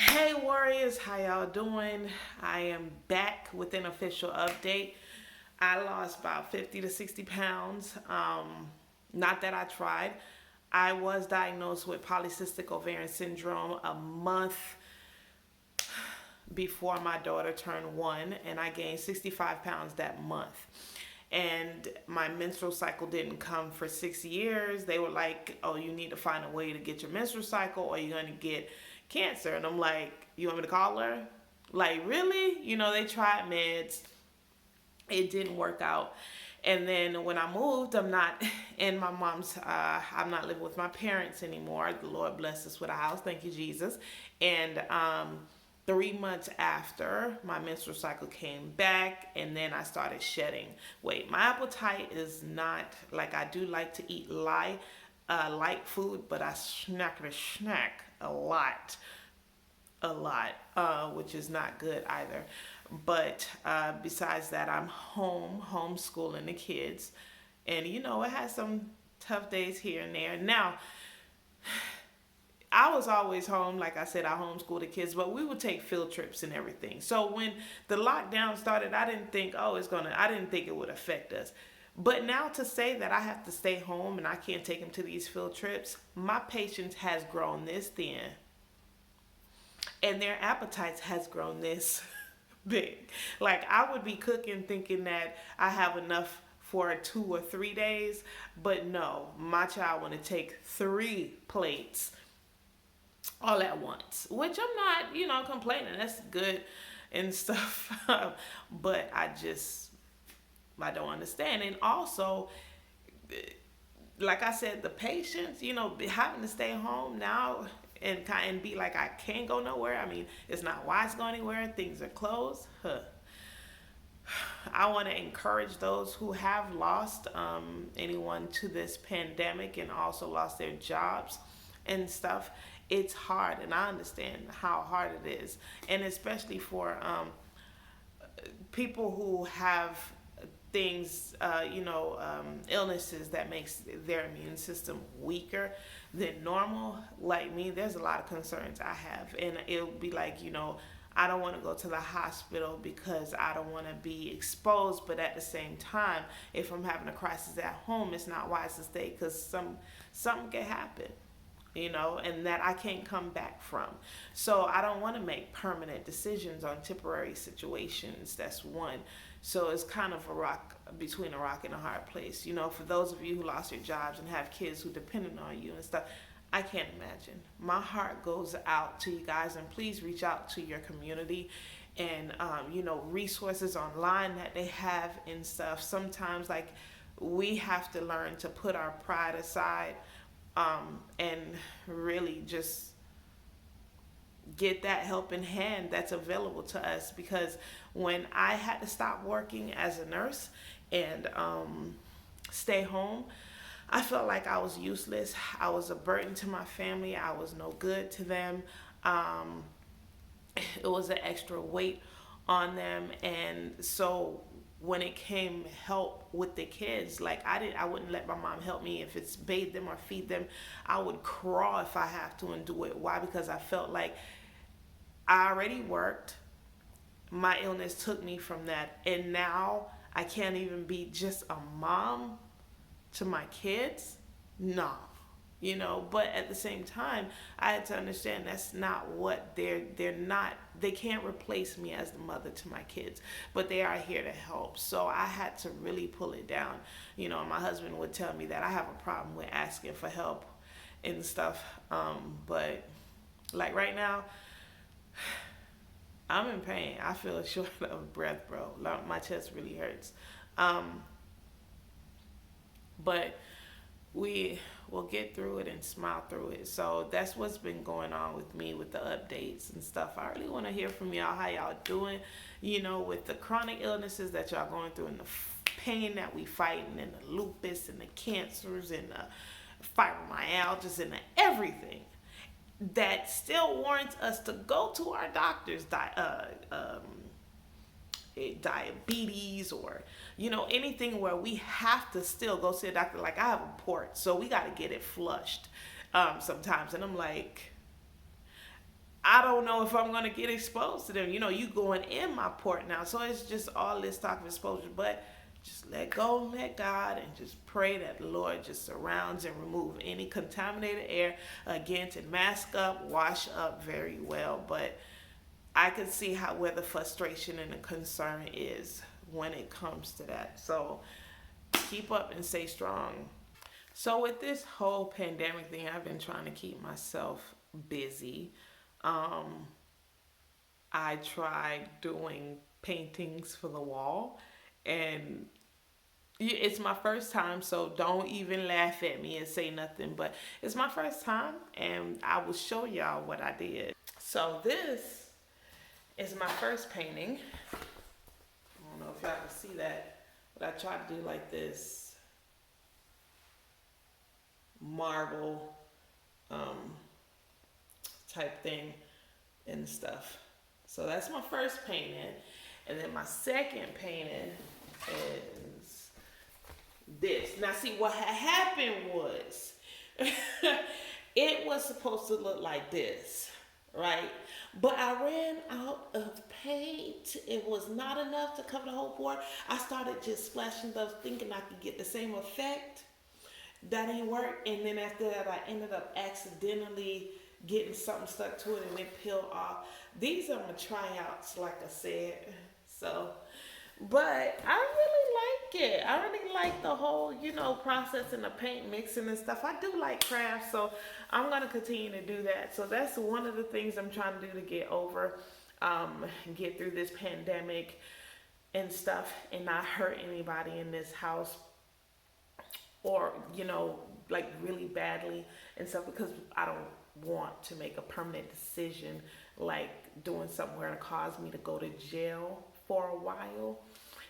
Hey Warriors, how y'all doing? I am back with an official update. I lost about 50 to 60 pounds. Not that I tried. I was diagnosed with polycystic ovarian syndrome a month before my daughter turned one, and I gained 65 pounds that month. And my menstrual cycle didn't come for 6 years. They were like, oh, you need to find a way to get your menstrual cycle or you're going to get cancer. And I'm like, you want me to call her? Like, really? They tried meds. It didn't work out. And then when I moved, I'm not in my mom's, I'm not living with my parents anymore. The Lord blessed us with a house. Thank you, Jesus. And 3 months after, my menstrual cycle came back, and then I started shedding weight. My appetite is not like I do like to eat light food, but I snack a lot, which is not good either. But besides that, I'm homeschooling the kids, and it has some tough days here and there. Now, I was always home. Like I said, I homeschooled the kids, but we would take field trips and everything. So when the lockdown started, I didn't think, I didn't think it would affect us. But now to say that I have to stay home and I can't take them to these field trips, my patience has grown this thin and their appetites has grown this big. Like I would be cooking thinking that I have enough for 2 or 3 days, but no, my child want to take 3 plates all at once, which I'm not, complaining. That's good and stuff. But I don't understand. And also, like I said, the patience, having to stay home now and be like, I can't go nowhere. I mean, it's not wise to go anywhere. Things are closed. Huh. I want to encourage those who have lost anyone to this pandemic and also lost their jobs and stuff. It's hard, and I understand how hard it is, and especially for people who have things, illnesses that makes their immune system weaker than normal. Like me, there's a lot of concerns I have, and it'll be like, I don't want to go to the hospital because I don't want to be exposed, but at the same time, if I'm having a crisis at home, it's not wise to stay because something can happen. And that I can't come back from. So I don't want to make permanent decisions on temporary situations. That's one. So it's kind of between a rock and a hard place. For those of you who lost your jobs and have kids who depended on you and stuff, I can't imagine. My heart goes out to you guys, and please reach out to your community and, resources online that they have and stuff. Sometimes, like, we have to learn to put our pride aside and really just get that helping hand that's available to us. Because when I had to stop working as a nurse and stay home, I felt like I was useless. I was a burden to my family. I was no good to them. Um, it was an extra weight on them, and so when it came help with the kids, like I wouldn't let my mom help me if it's bathe them or feed them. I would crawl if I have to and do it. Why? Because I felt like I already worked. My illness took me from that, and now I can't even be just a mom to my kids. No, but at the same time, I had to understand that's not what they're not. They can't replace me as the mother to my kids, but they are here to help. So I had to really pull it down. My husband would tell me that I have a problem with asking for help and stuff. But like right now, I'm in pain. I feel short of breath, bro. Like, my chest really hurts. Um, but we will get through it and smile through it. So that's what's been going on with me with the updates and stuff. I really want to hear from y'all how y'all doing, with the chronic illnesses that y'all going through and the pain that we fighting and the lupus and the cancers and the fibromyalgia and the everything that still warrants us to go to our doctors, diabetes or anything where we have to still go see a doctor. Like I have a port, so we got to get it flushed sometimes, and I'm like, I don't know if I'm gonna get exposed to them. You know, you going in my port now, so it's just all this talk of exposure. But just let go, let God, and just pray that the Lord just surrounds and remove any contaminated air. Again, to mask up, wash up very well. But I can see how where the frustration and the concern is when it comes to that. So keep up and stay strong. So with this whole pandemic thing, I've been trying to keep myself busy. Um, I tried doing paintings for the wall, and it's my first time, so don't even laugh at me and say nothing. But it's my first time, and I will show y'all what I did. So this is my first painting. I don't know if y'all can see that, but I tried to do like this marble um, type thing and stuff. So that's my first painting. And then my second painting is this. Now see, what had happened was it was supposed to look like this, right? But I ran out of paint. It was not enough to cover the whole board. I started just splashing those, thinking I could get the same effect. That ain't work. And then after that, I ended up accidentally getting something stuck to it and it peeled off. These are my tryouts, like I said. So, but I really like it. I really like the whole, processing the paint mixing and stuff. I do like crafts, so I'm going to continue to do that. So that's one of the things I'm trying to do to get over, get through this pandemic and stuff and not hurt anybody in this house or, like really badly and stuff, because I don't want to make a permanent decision like doing something where it caused me to go to jail for a while,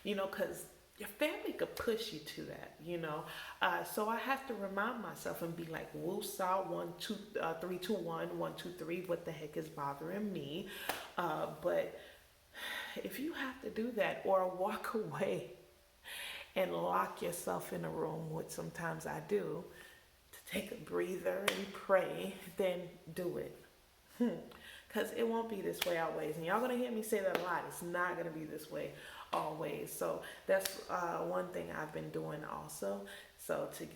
because your family could push you to that, so I have to remind myself and be like, woosah, 1 2 3 2 1 1 2 3, what the heck is bothering me? But if you have to do that or walk away and lock yourself in a room, which sometimes I do, to take a breather and pray, then do it. Because it won't be this way always. And y'all going to hear me say that a lot. It's not going to be this way always. So that's one thing I've been doing also. So to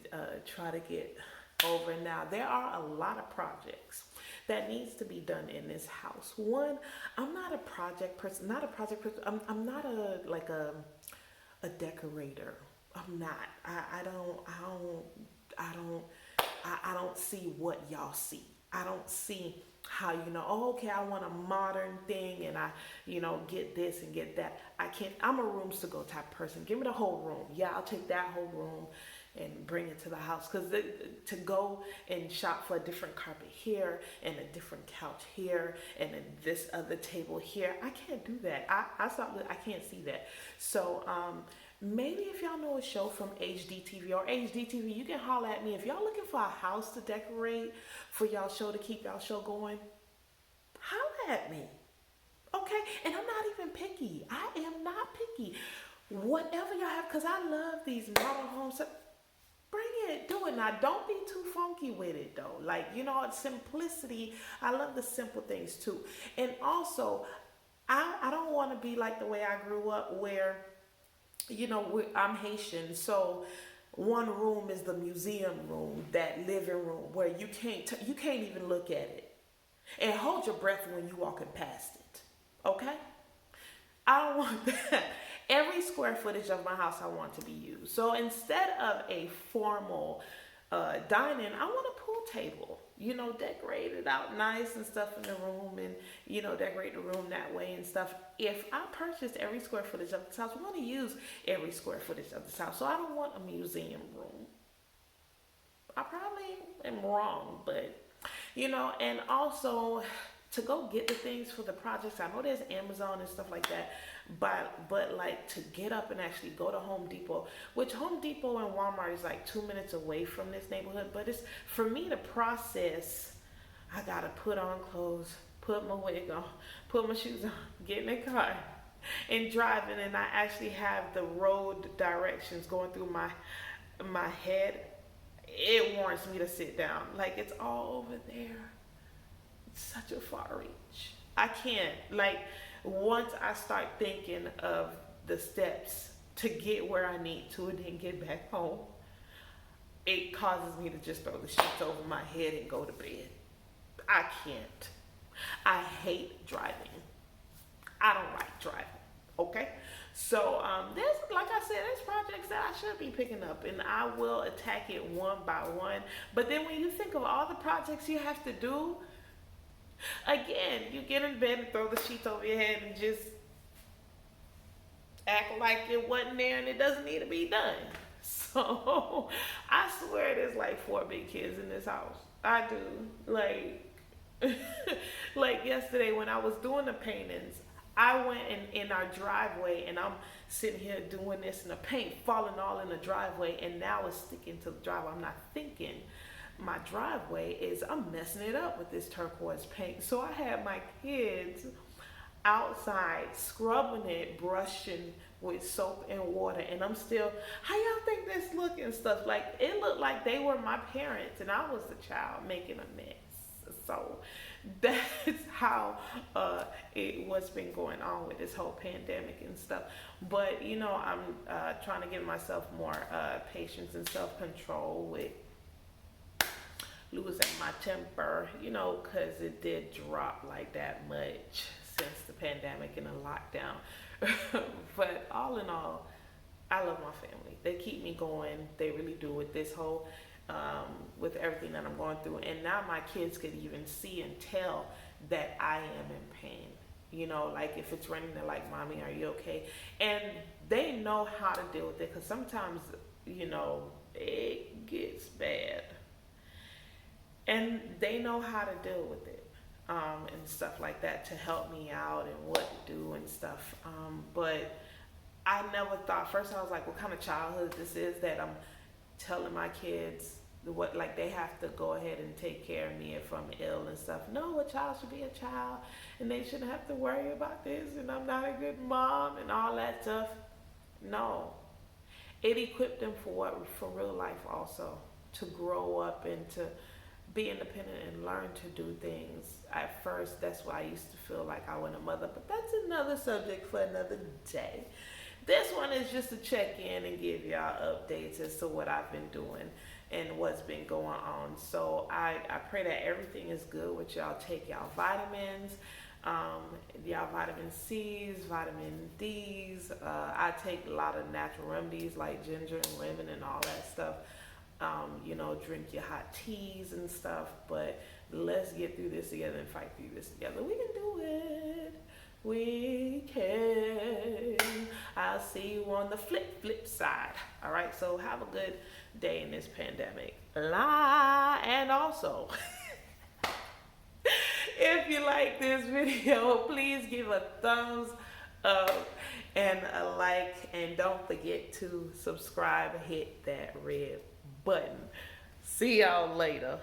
try to get over now. There are a lot of projects that needs to be done in this house. One, I'm not a project person. I'm not a decorator. I'm not. I don't see what y'all see. I don't see how okay, I want a modern thing and I get this and get that. I can't. I'm a rooms to go type person. Give me the whole room. Yeah, I'll take that whole room and bring it to the house, because to go and shop for a different carpet here and a different couch here and this other table here, I can't do that. I can't see that. So maybe if y'all know a show from HDTV or HDTV, you can holler at me. If y'all looking for a house to decorate for y'all show, to keep y'all show going, holler at me. Okay? And I'm not even picky. I am not picky. Whatever y'all have, because I love these model homes. Bring it, do it. Now, don't be too funky with it, though. Like, it's simplicity. I love the simple things, too. And also, I don't want to be like the way I grew up where, I'm Haitian, so one room is the museum room, that living room, where you can't even look at it. And hold your breath when you're walking past it, okay? I don't want that. Every square footage of my house I want to be used. So instead of a formal dining, I want a pool table, decorate it out nice and stuff in the room and, decorate the room that way and stuff. If I purchased every square footage of this house, I want to use every square footage of this house. So I don't want a museum room. I probably am wrong, but, and also to go get the things for the projects. I know there's Amazon and stuff like that, but like to get up and actually go to Home Depot, which Home Depot and Walmart is like 2 minutes away from this neighborhood, but it's for me to process. I gotta put on clothes, put my wig on, put my shoes on, get in the car and driving, and I actually have the road directions going through my head. It warrants me to sit down. Like, it's all over there. such a far reach. I can't, like, once I start thinking of the steps to get where I need to and then get back home, it causes me to just throw the sheets over my head and go to bed. I can't. I hate driving. I don't like driving. Okay? So there's, like I said, there's projects that I should be picking up, and I will attack it one by one. But then when you think of all the projects you have to do, again, you get in bed and throw the sheets over your head and just act like it wasn't there and it doesn't need to be done. So I swear there's like 4 big kids in this house. I do. Like, like yesterday when I was doing the paintings, I went in our driveway and I'm sitting here doing this and the paint falling all in the driveway, and now it's sticking to the driveway. I'm not thinking my driveway is, I'm messing it up with this turquoise paint. So I had my kids outside scrubbing it, brushing with soap and water, and I'm still, how y'all think this look and stuff? Like, it looked like they were my parents and I was the child making a mess. So that's how what's been going on with this whole pandemic and stuff. But you know, I'm trying to give myself more patience and self-control with losing my temper, you know, because it did drop like that much since the pandemic and the lockdown. But all in all, I love my family. They keep me going. They really do, with this whole with everything that I'm going through. And now my kids could even see and tell that I am in pain. You know, like if it's raining, they're like, "Mommy, are you okay?" And they know how to deal with it, because sometimes, you know, it gets bad. And they know how to deal with it, and stuff like that, to help me out and what to do and stuff. But I never thought, first I was like, what kind of childhood this is that I'm telling my kids what, like, they have to go ahead and take care of me if I'm ill and stuff. No, a child should be a child and they shouldn't have to worry about this, and I'm not a good mom and all that stuff. No, it equipped them for what, for real life also, to grow up and to be independent and learn to do things. At first, that's why I used to feel like I wasn't a mother, but that's another subject for another day. This one is just to check in and give y'all updates as to what I've been doing and what's been going on. So I pray that everything is good with y'all. Take y'all vitamins, y'all vitamin C's, vitamin D's. I take a lot of natural remedies like ginger and lemon and all that stuff. You know, drink your hot teas and stuff. But let's get through this together and fight through this together. We can do it. We can. I'll see you on the flip side. All right, so have a good day in this pandemic. And also, if you like this video, please give a thumbs up and a like, and don't forget to subscribe and hit that red button. See y'all later.